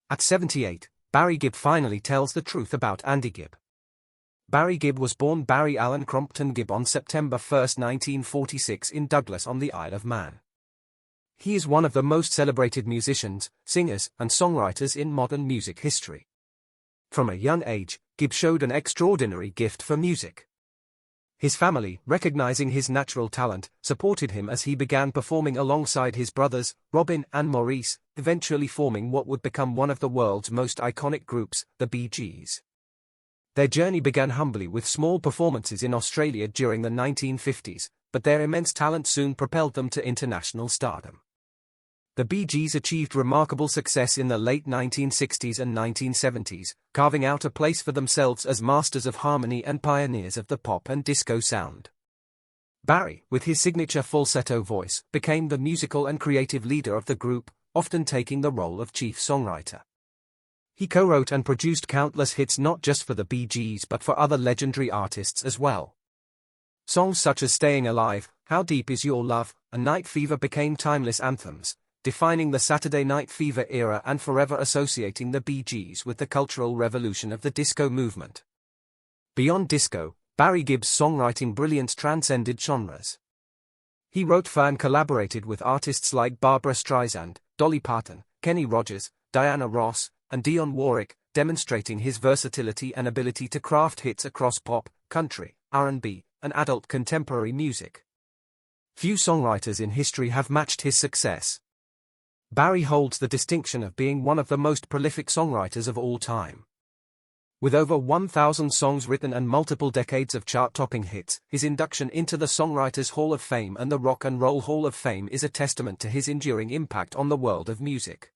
At 78, Barry Gibb finally tells the truth about Andy Gibb. Barry Gibb was born Barry Allen Crompton Gibb on September 1, 1946 in Douglas on the Isle of Man. He is one of the most celebrated musicians, singers, and songwriters in modern music history. From a young age, Gibb showed an extraordinary gift for music. His family, recognizing his natural talent, supported him as he began performing alongside his brothers, Robin and Maurice, eventually forming what would become one of the world's most iconic groups, the Bee Gees. Their journey began humbly with small performances in Australia during the 1950s, but their immense talent soon propelled them to international stardom. The Bee Gees achieved remarkable success in the late 1960s and 1970s, carving out a place for themselves as masters of harmony and pioneers of the pop and disco sound. Barry, with his signature falsetto voice, became the musical and creative leader of the group, often taking the role of chief songwriter. He co-wrote and produced countless hits not just for the Bee Gees but for other legendary artists as well. Songs such as Staying Alive, How Deep Is Your Love, and Night Fever became timeless anthems, defining the Saturday Night Fever era and forever associating the Bee Gees with the cultural revolution of the disco movement. Beyond disco, Barry Gibb's songwriting brilliance transcended genres. He wrote for and collaborated with artists like Barbra Streisand, Dolly Parton, Kenny Rogers, Diana Ross, and Dionne Warwick, demonstrating his versatility and ability to craft hits across pop, country, R&B, and adult contemporary music. Few songwriters in history have matched his success. Barry holds the distinction of being one of the most prolific songwriters of all time. With over 1,000 songs written and multiple decades of chart-topping hits, his induction into the Songwriters Hall of Fame and the Rock and Roll Hall of Fame is a testament to his enduring impact on the world of music.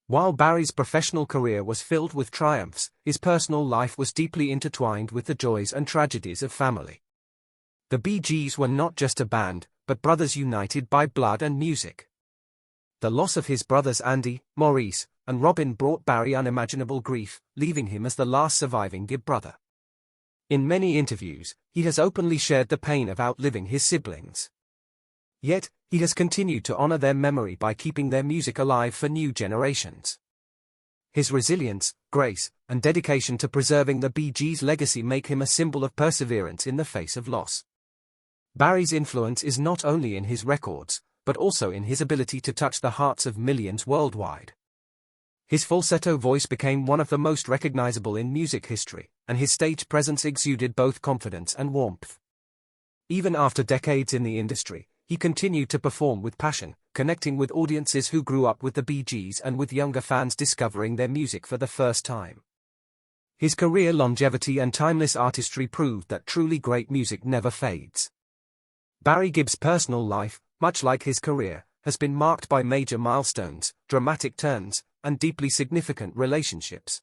While Barry's professional career was filled with triumphs, his personal life was deeply intertwined with the joys and tragedies of family. The Bee Gees were not just a band, but brothers united by blood and music. The loss of his brothers Andy, Maurice, and Robin brought Barry unimaginable grief, leaving him as the last surviving Gibb brother. In many interviews, he has openly shared the pain of outliving his siblings. Yet, he has continued to honor their memory by keeping their music alive for new generations. His resilience, grace, and dedication to preserving the Bee Gees' legacy make him a symbol of perseverance in the face of loss. Barry's influence is not only in his records, but also in his ability to touch the hearts of millions worldwide. His falsetto voice became one of the most recognizable in music history, and his stage presence exuded both confidence and warmth. Even after decades in the industry, he continued to perform with passion, connecting with audiences who grew up with the Bee Gees and with younger fans discovering their music for the first time. His career longevity and timeless artistry proved that truly great music never fades. Barry Gibb's personal life, much like his career, has been marked by major milestones, dramatic turns, and deeply significant relationships.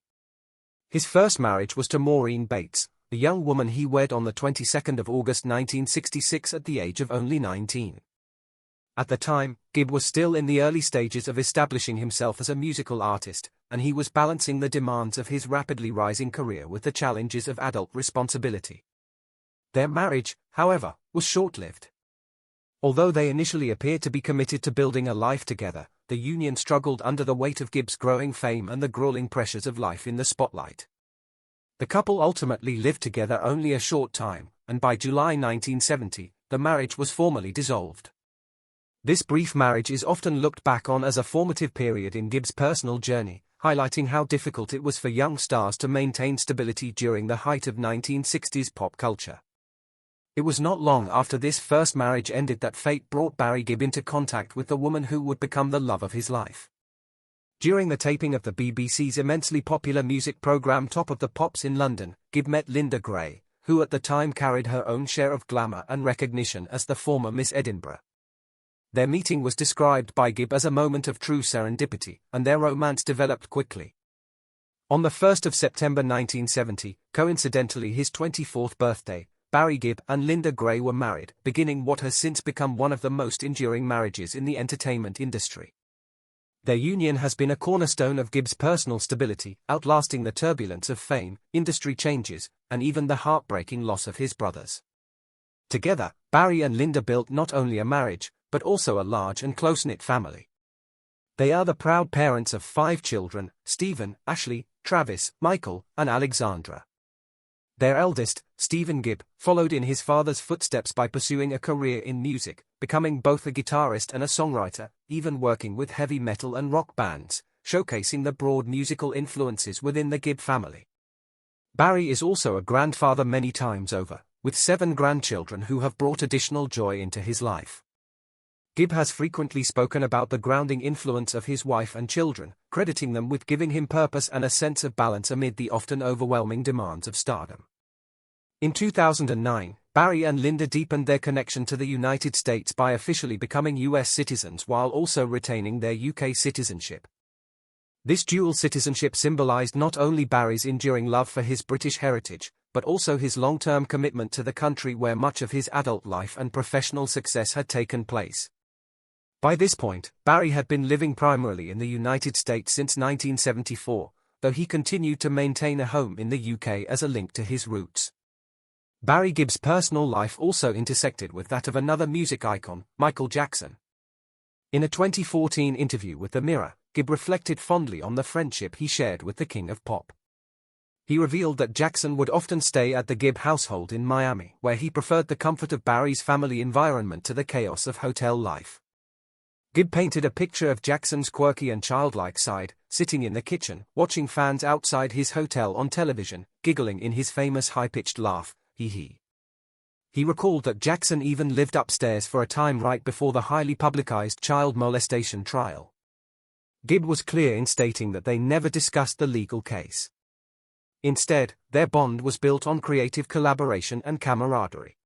His first marriage was to Maureen Bates, the young woman he wed on the 22nd of August 1966 at the age of only 19. At the time, Gibb was still in the early stages of establishing himself as a musical artist, and he was balancing the demands of his rapidly rising career with the challenges of adult responsibility. Their marriage, however, was short-lived. Although they initially appeared to be committed to building a life together, the union struggled under the weight of Gibb's growing fame and the grueling pressures of life in the spotlight. The couple ultimately lived together only a short time, and by July 1970, the marriage was formally dissolved. This brief marriage is often looked back on as a formative period in Gibb's personal journey, highlighting how difficult it was for young stars to maintain stability during the height of 1960s pop culture. It was not long after this first marriage ended that fate brought Barry Gibb into contact with the woman who would become the love of his life. During the taping of the BBC's immensely popular music programme Top of the Pops in London, Gibb met Linda Gray, who at the time carried her own share of glamour and recognition as the former Miss Edinburgh. Their meeting was described by Gibb as a moment of true serendipity, and their romance developed quickly. On the 1st of September 1970, coincidentally his 24th birthday, Barry Gibb and Linda Gray were married, beginning what has since become one of the most enduring marriages in the entertainment industry. Their union has been a cornerstone of Gibb's personal stability, outlasting the turbulence of fame, industry changes, and even the heartbreaking loss of his brothers. Together, Barry and Linda built not only a marriage, but also a large and close-knit family. They are the proud parents of 5 children: Stephen, Ashley, Travis, Michael, and Alexandra. Their eldest, Stephen Gibb, followed in his father's footsteps by pursuing a career in music, becoming both a guitarist and a songwriter, even working with heavy metal and rock bands, showcasing the broad musical influences within the Gibb family. Barry is also a grandfather many times over, with 7 grandchildren who have brought additional joy into his life. Gibb has frequently spoken about the grounding influence of his wife and children, crediting them with giving him purpose and a sense of balance amid the often overwhelming demands of stardom. In 2009, Barry and Linda deepened their connection to the United States by officially becoming US citizens while also retaining their UK citizenship. This dual citizenship symbolized not only Barry's enduring love for his British heritage, but also his long-term commitment to the country where much of his adult life and professional success had taken place. By this point, Barry had been living primarily in the United States since 1974, though he continued to maintain a home in the UK as a link to his roots. Barry Gibb's personal life also intersected with that of another music icon, Michael Jackson. In a 2014 interview with The Mirror, Gibb reflected fondly on the friendship he shared with the King of Pop. He revealed that Jackson would often stay at the Gibb household in Miami, where he preferred the comfort of Barry's family environment to the chaos of hotel life. Gibb painted a picture of Jackson's quirky and childlike side, sitting in the kitchen, watching fans outside his hotel on television, giggling in his famous high-pitched laugh, hee hee. He recalled that Jackson even lived upstairs for a time right before the highly publicized child molestation trial. Gibb was clear in stating that they never discussed the legal case. Instead, their bond was built on creative collaboration and camaraderie.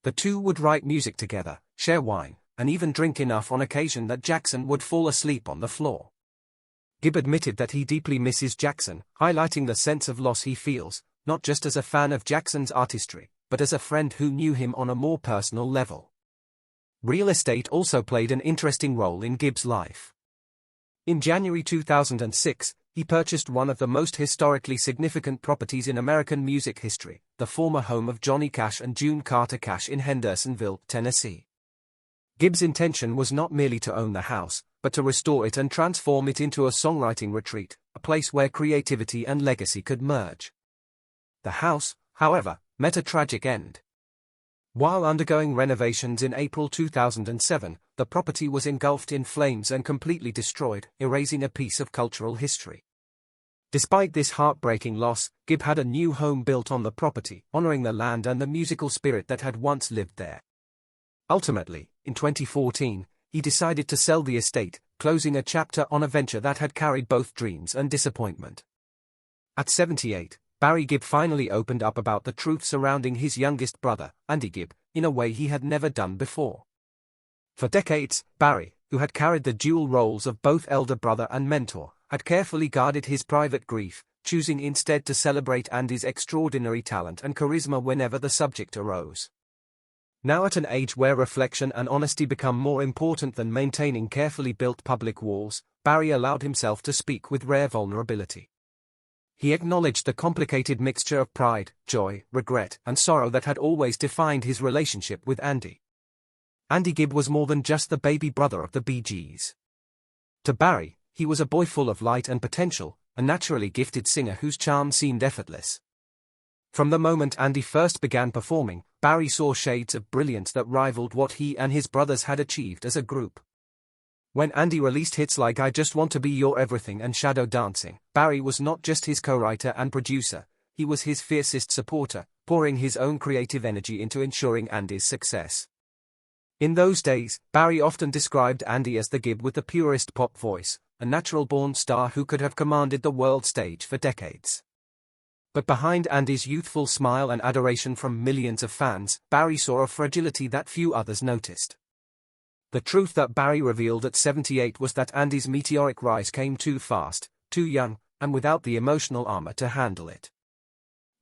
The two would write music together, share wine, and even drink enough on occasion that Jackson would fall asleep on the floor. Gibb admitted that he deeply misses Jackson, highlighting the sense of loss he feels, not just as a fan of Jackson's artistry, but as a friend who knew him on a more personal level. Real estate also played an interesting role in Gibb's life. In January 2006, he purchased one of the most historically significant properties in American music history, the former home of Johnny Cash and June Carter Cash in Hendersonville, Tennessee. Gibb's intention was not merely to own the house, but to restore it and transform it into a songwriting retreat, a place where creativity and legacy could merge. The house, however, met a tragic end. While undergoing renovations in April 2007, the property was engulfed in flames and completely destroyed, erasing a piece of cultural history. Despite this heartbreaking loss, Gibb had a new home built on the property, honoring the land and the musical spirit that had once lived there. Ultimately, in 2014, he decided to sell the estate, closing a chapter on a venture that had carried both dreams and disappointment. At 78, Barry Gibb finally opened up about the truth surrounding his youngest brother, Andy Gibb, in a way he had never done before. For decades, Barry, who had carried the dual roles of both elder brother and mentor, had carefully guarded his private grief, choosing instead to celebrate Andy's extraordinary talent and charisma whenever the subject arose. Now at an age where reflection and honesty become more important than maintaining carefully built public walls, Barry allowed himself to speak with rare vulnerability. He acknowledged the complicated mixture of pride, joy, regret, and sorrow that had always defined his relationship with Andy. Andy Gibb was more than just the baby brother of the Bee Gees. To Barry, he was a boy full of light and potential, a naturally gifted singer whose charm seemed effortless. From the moment Andy first began performing, Barry saw shades of brilliance that rivaled what he and his brothers had achieved as a group. When Andy released hits like I Just Want to Be Your Everything and Shadow Dancing, Barry was not just his co-writer and producer, he was his fiercest supporter, pouring his own creative energy into ensuring Andy's success. In those days, Barry often described Andy as the Gibb with the purest pop voice, a natural-born star who could have commanded the world stage for decades. But behind Andy's youthful smile and adoration from millions of fans, Barry saw a fragility that few others noticed. The truth that Barry revealed at 78 was that Andy's meteoric rise came too fast, too young, and without the emotional armor to handle it.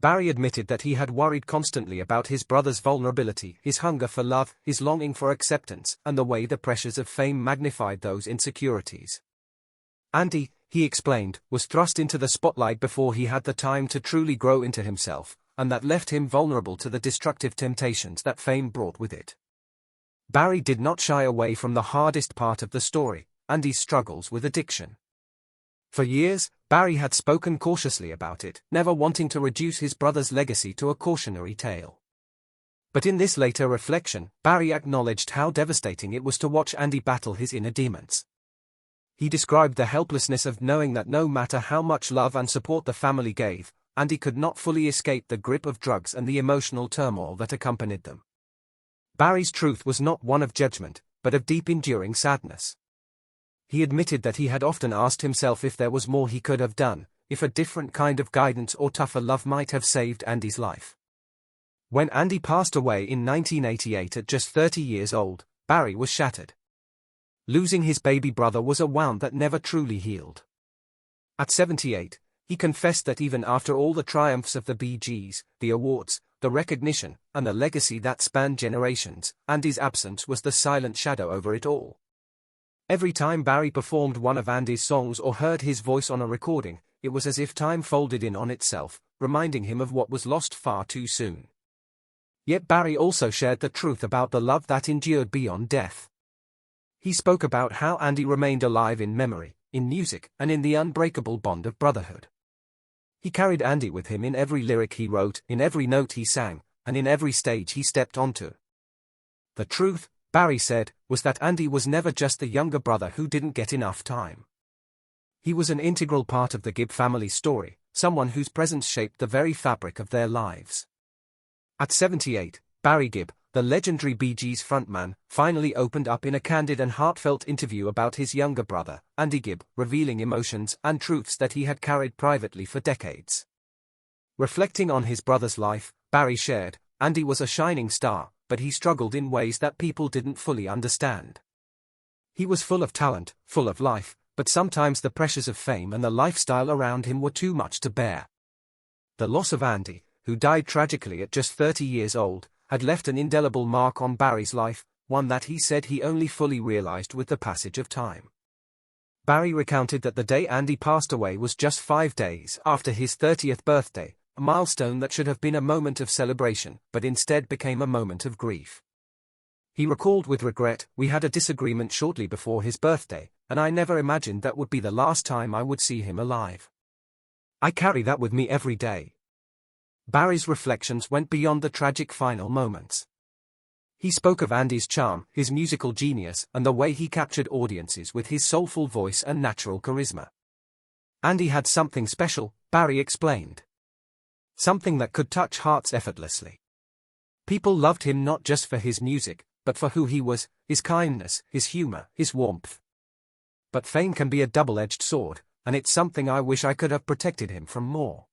Barry admitted that he had worried constantly about his brother's vulnerability, his hunger for love, his longing for acceptance, and the way the pressures of fame magnified those insecurities. Andy, he explained, was thrust into the spotlight before he had the time to truly grow into himself, and that left him vulnerable to the destructive temptations that fame brought with it. Barry did not shy away from the hardest part of the story, Andy's struggles with addiction. For years, Barry had spoken cautiously about it, never wanting to reduce his brother's legacy to a cautionary tale. But in this later reflection, Barry acknowledged how devastating it was to watch Andy battle his inner demons. He described the helplessness of knowing that no matter how much love and support the family gave, Andy could not fully escape the grip of drugs and the emotional turmoil that accompanied them. Barry's truth was not one of judgment, but of deep enduring sadness. He admitted that he had often asked himself if there was more he could have done, if a different kind of guidance or tougher love might have saved Andy's life. When Andy passed away in 1988 at just 30 years old, Barry was shattered. Losing his baby brother was a wound that never truly healed. At 78, he confessed that even after all the triumphs of the Bee Gees, the awards, the recognition, and the legacy that spanned generations, Andy's absence was the silent shadow over it all. Every time Barry performed one of Andy's songs or heard his voice on a recording, it was as if time folded in on itself, reminding him of what was lost far too soon. Yet Barry also shared the truth about the love that endured beyond death. He spoke about how Andy remained alive in memory, in music, and in the unbreakable bond of brotherhood. He carried Andy with him in every lyric he wrote, in every note he sang, and in every stage he stepped onto. The truth, Barry said, was that Andy was never just the younger brother who didn't get enough time. He was an integral part of the Gibb family's story, someone whose presence shaped the very fabric of their lives. At 78, Barry Gibb, the legendary Bee Gees frontman, finally opened up in a candid and heartfelt interview about his younger brother, Andy Gibb, revealing emotions and truths that he had carried privately for decades. Reflecting on his brother's life, Barry shared, "Andy was a shining star, but he struggled in ways that people didn't fully understand. He was full of talent, full of life, but sometimes the pressures of fame and the lifestyle around him were too much to bear." The loss of Andy, who died tragically at just 30 years old, had left an indelible mark on Barry's life, one that he said he only fully realized with the passage of time. Barry recounted that the day Andy passed away was just 5 days after his 30th birthday, a milestone that should have been a moment of celebration, but instead became a moment of grief. He recalled with regret, "We had a disagreement shortly before his birthday, and I never imagined that would be the last time I would see him alive. I carry that with me every day." Barry's reflections went beyond the tragic final moments. He spoke of Andy's charm, his musical genius, and the way he captured audiences with his soulful voice and natural charisma. "Andy had something special," Barry explained. "Something that could touch hearts effortlessly. People loved him not just for his music, but for who he was, his kindness, his humor, his warmth. But fame can be a double-edged sword, and it's something I wish I could have protected him from more."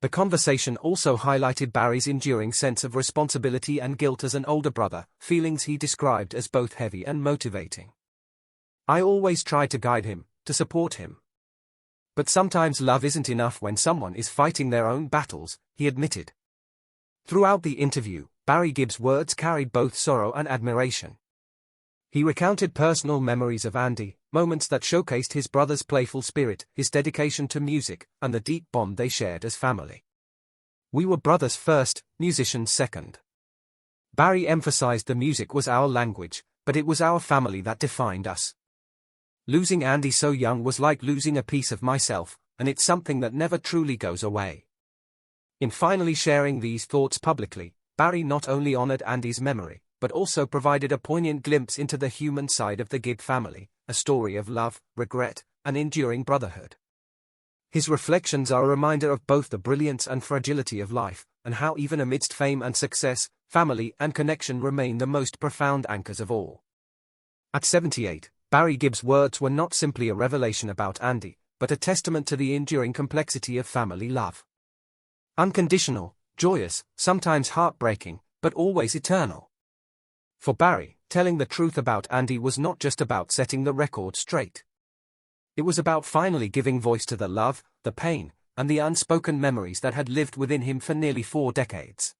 The conversation also highlighted Barry's enduring sense of responsibility and guilt as an older brother, feelings he described as both heavy and motivating. "I always tried to guide him, to support him. But sometimes love isn't enough when someone is fighting their own battles," he admitted. Throughout the interview, Barry Gibb's words carried both sorrow and admiration. He recounted personal memories of Andy, moments that showcased his brother's playful spirit, his dedication to music, and the deep bond they shared as family. "We were brothers first, musicians second." Barry emphasized the music was our language, but it was our family that defined us. "Losing Andy so young was like losing a piece of myself, and it's something that never truly goes away." In finally sharing these thoughts publicly, Barry not only honored Andy's memory, but also provided a poignant glimpse into the human side of the Gibb family, a story of love, regret, and enduring brotherhood. His reflections are a reminder of both the brilliance and fragility of life, and how even amidst fame and success, family and connection remain the most profound anchors of all. At 78, Barry Gibb's words were not simply a revelation about Andy, but a testament to the enduring complexity of family love. Unconditional, joyous, sometimes heartbreaking, but always eternal. For Barry, telling the truth about Andy was not just about setting the record straight. It was about finally giving voice to the love, the pain, and the unspoken memories that had lived within him for nearly 4 decades.